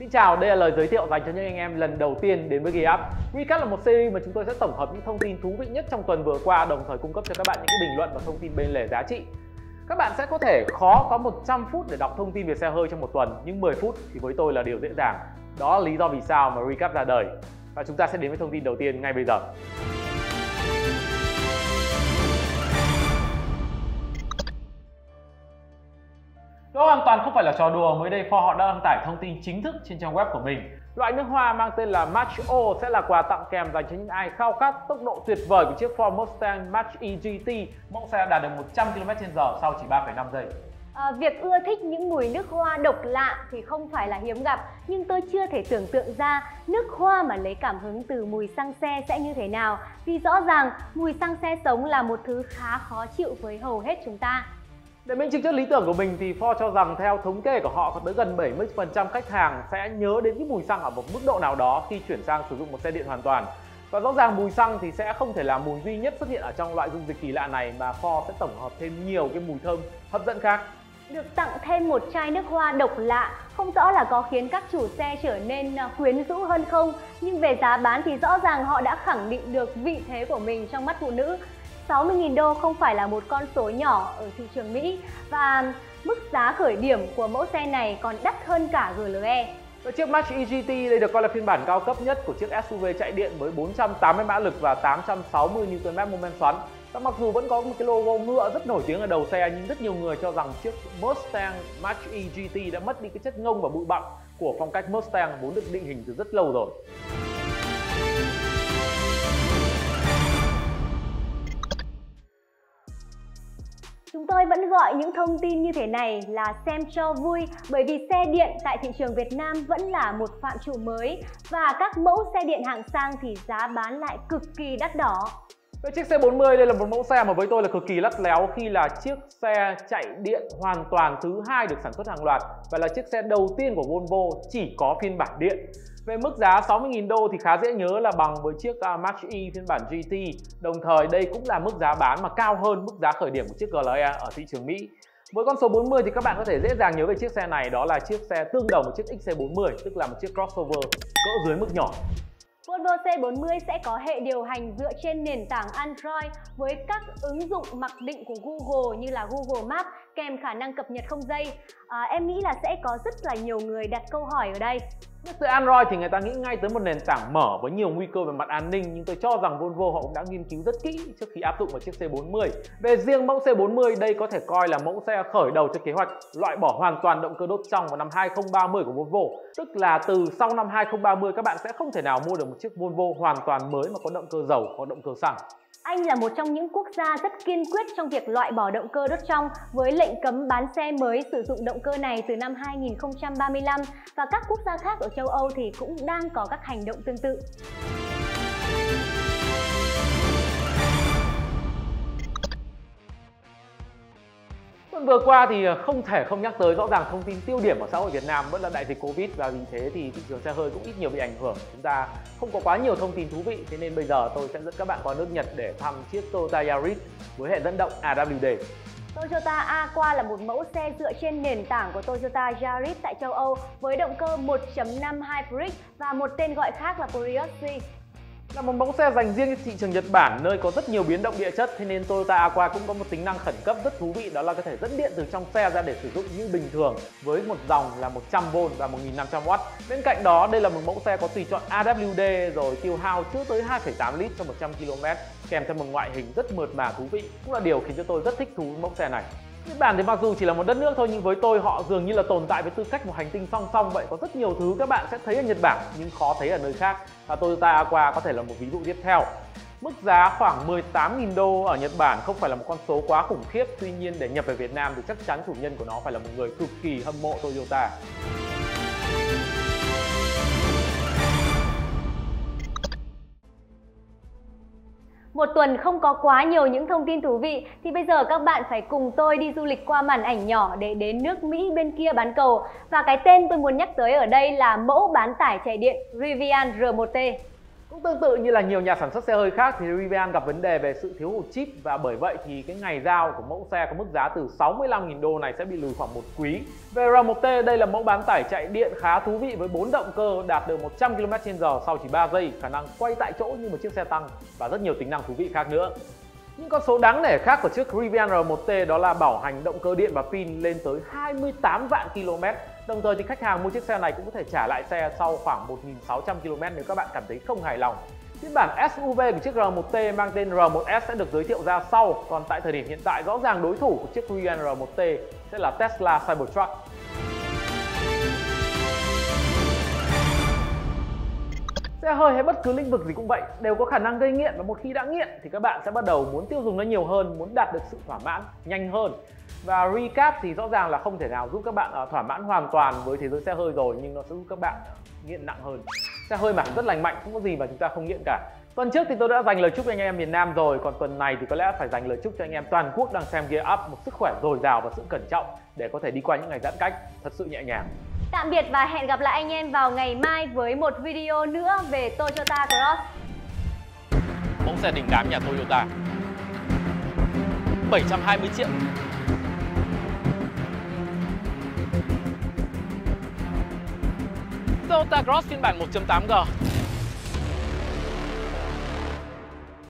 Xin chào, đây là lời giới thiệu dành cho những anh em lần đầu tiên đến với GiveUp. Recap là một series mà chúng tôi sẽ tổng hợp những thông tin thú vị nhất trong tuần vừa qua, đồng thời cung cấp cho các bạn những cái bình luận và thông tin bên lề giá trị. Các bạn sẽ có thể khó có 100 phút để đọc thông tin về xe hơi trong một tuần, nhưng 10 phút thì với tôi là điều dễ dàng. Đó là lý do vì sao mà Recap ra đời. Và chúng ta sẽ đến với thông tin đầu tiên ngay bây giờ. Đó hoàn toàn không phải là trò đùa, mới đây Ford họ đã đăng tải thông tin chính thức trên trang web của mình. Loại nước hoa mang tên là Mach-O sẽ là quà tặng kèm dành cho những ai khao khát tốc độ tuyệt vời của chiếc Ford Mustang Mach-E GT. Mẫu xe đạt được 100 km/h sau chỉ 3,5 giây. Việc ưa thích những mùi nước hoa độc lạ thì không phải là hiếm gặp, nhưng tôi chưa thể tưởng tượng ra nước hoa mà lấy cảm hứng từ mùi xăng xe sẽ như thế nào. Vì rõ ràng mùi xăng xe sống là một thứ khá khó chịu với hầu hết chúng ta. Để minh chứng cho lý tưởng của mình thì Ford cho rằng theo thống kê của họ có tới gần 70% khách hàng sẽ nhớ đến cái mùi xăng ở một mức độ nào đó khi chuyển sang sử dụng một xe điện hoàn toàn. Và rõ ràng mùi xăng thì sẽ không thể là mùi duy nhất xuất hiện ở trong loại dung dịch kỳ lạ này, mà Ford sẽ tổng hợp thêm nhiều cái mùi thơm hấp dẫn khác. Được tặng thêm một chai nước hoa độc lạ không rõ là có khiến các chủ xe trở nên quyến rũ hơn không, nhưng về giá bán thì rõ ràng họ đã khẳng định được vị thế của mình trong mắt phụ nữ. 60.000 đô không phải là một con số nhỏ ở thị trường Mỹ, và mức giá khởi điểm của mẫu xe này còn đắt hơn cả GLE. Và chiếc Mach-E GT đây được coi là phiên bản cao cấp nhất của chiếc SUV chạy điện với 480 mã lực và 860 Nm mô men xoắn. Và mặc dù vẫn có một cái logo ngựa rất nổi tiếng ở đầu xe, nhưng rất nhiều người cho rằng chiếc Mustang Mach-E GT đã mất đi cái chất ngông và bụi bặm của phong cách Mustang vốn được định hình từ rất lâu rồi. Chúng tôi vẫn gọi những thông tin như thế này là xem cho vui, bởi vì xe điện tại thị trường Việt Nam vẫn là một phạm trù mới, và các mẫu xe điện hạng sang thì giá bán lại cực kỳ đắt đỏ. Với chiếc C40 đây là một mẫu xe mà với tôi là cực kỳ lắt léo, khi là chiếc xe chạy điện hoàn toàn thứ hai được sản xuất hàng loạt và là chiếc xe đầu tiên của Volvo chỉ có phiên bản điện. Về mức giá 60.000 đô thì khá dễ nhớ là bằng với chiếc Mach-E phiên bản GT. Đồng thời đây cũng là mức giá bán mà cao hơn mức giá khởi điểm của chiếc GLE ở thị trường Mỹ. Với con số 40 thì các bạn có thể dễ dàng nhớ về chiếc xe này, đó là chiếc xe tương đồng với chiếc XC40, tức là một chiếc crossover cỡ dưới mức nhỏ. Volvo C40 sẽ có hệ điều hành dựa trên nền tảng Android với các ứng dụng mặc định của Google như là Google Maps kèm khả năng cập nhật không dây. Em nghĩ là sẽ có rất là nhiều người đặt câu hỏi ở đây. Nhắc tới Android thì người ta nghĩ ngay tới một nền tảng mở với nhiều nguy cơ về mặt an ninh, nhưng tôi cho rằng Volvo họ cũng đã nghiên cứu rất kỹ trước khi áp dụng vào chiếc C40. Về riêng mẫu C40, đây có thể coi là mẫu xe khởi đầu cho kế hoạch loại bỏ hoàn toàn động cơ đốt trong vào năm 2030 của Volvo. Tức là từ sau năm 2030 các bạn sẽ không thể nào mua được một chiếc Volvo hoàn toàn mới mà có động cơ dầu hoặc động cơ xăng. Anh là một trong những quốc gia rất kiên quyết trong việc loại bỏ động cơ đốt trong, với lệnh cấm bán xe mới sử dụng động cơ này từ năm 2035, và các quốc gia khác ở châu Âu thì cũng đang có các hành động tương tự. Tuần vừa qua thì không thể không nhắc tới, rõ ràng thông tin tiêu điểm ở xã hội Việt Nam vẫn là đại dịch Covid, và vì thế thì thị trường xe hơi cũng ít nhiều bị ảnh hưởng. Chúng ta không có quá nhiều thông tin thú vị, thế nên bây giờ tôi sẽ dẫn các bạn qua nước Nhật để thăm chiếc Toyota Yaris với hệ dẫn động AWD. Toyota Aqua là một mẫu xe dựa trên nền tảng của Toyota Yaris tại châu Âu với động cơ 1.5 Hybrid và một tên gọi khác là Prius. Là một mẫu xe dành riêng cho thị trường Nhật Bản nơi có rất nhiều biến động địa chất, thế nên Toyota Aqua cũng có một tính năng khẩn cấp rất thú vị, đó là có thể dẫn điện từ trong xe ra để sử dụng như bình thường với một dòng là 100V và 1500W. Bên cạnh đó, đây là một mẫu xe có tùy chọn AWD rồi tiêu hao chưa tới 2,8 lít cho 100 km, kèm theo một ngoại hình rất mượt mà thú vị, cũng là điều khiến cho tôi rất thích thú với mẫu xe này. Nhật Bản thì mặc dù chỉ là một đất nước thôi, nhưng với tôi họ dường như là tồn tại với tư cách một hành tinh song song vậy. Có rất nhiều thứ các bạn sẽ thấy ở Nhật Bản nhưng khó thấy ở nơi khác, và Toyota Aqua có thể là một ví dụ tiếp theo. Mức giá khoảng 18.000 đô ở Nhật Bản không phải là một con số quá khủng khiếp, tuy nhiên để nhập về Việt Nam thì chắc chắn chủ nhân của nó phải là một người cực kỳ hâm mộ Toyota. Một tuần không có quá nhiều những thông tin thú vị thì bây giờ các bạn phải cùng tôi đi du lịch qua màn ảnh nhỏ để đến nước Mỹ bên kia bán cầu. Và cái tên tôi muốn nhắc tới ở đây là mẫu bán tải chạy điện Rivian R1T. Cũng tương tự như là nhiều nhà sản xuất xe hơi khác thì Rivian gặp vấn đề về sự thiếu hụt chip, và bởi vậy thì cái ngày giao của mẫu xe có mức giá từ 65.000 đô này sẽ bị lùi khoảng một quý. Về R1T, đây là mẫu bán tải chạy điện khá thú vị với 4 động cơ đạt được 100 km/h sau chỉ 3 giây, khả năng quay tại chỗ như một chiếc xe tăng và rất nhiều tính năng thú vị khác nữa. Những con số đáng nể khác của chiếc Rivian R1T đó là bảo hành động cơ điện và pin lên tới 28 vạn km. Đồng thời thì khách hàng mua chiếc xe này cũng có thể trả lại xe sau khoảng 1.600 km nếu các bạn cảm thấy không hài lòng. Phiên bản SUV của chiếc R1T mang tên R1S sẽ được giới thiệu ra sau. Còn tại thời điểm hiện tại, rõ ràng đối thủ của chiếc Rivian R1T sẽ là Tesla Cybertruck. Xe hơi hay bất cứ lĩnh vực gì cũng vậy, đều có khả năng gây nghiện, và một khi đã nghiện thì các bạn sẽ bắt đầu muốn tiêu dùng nó nhiều hơn, muốn đạt được sự thỏa mãn nhanh hơn. Và recap thì rõ ràng là không thể nào giúp các bạn thỏa mãn hoàn toàn với thế giới xe hơi rồi, nhưng nó sẽ giúp các bạn nghiện nặng hơn. Xe hơi mà rất lành mạnh, không có gì mà chúng ta không nghiện cả. Tuần trước thì tôi đã dành lời chúc cho anh em miền Nam rồi, còn tuần này thì có lẽ phải dành lời chúc cho anh em toàn quốc đang xem Gear Up một sức khỏe dồi dào và sự cẩn trọng để có thể đi qua những ngày giãn cách thật sự nhẹ nhàng. Tạm biệt và hẹn gặp lại anh em vào ngày mai với một video nữa về Toyota Cross. Mẫu xe đình đám nhà Toyota 720 triệu. Toyota Cross phiên bản 1.8G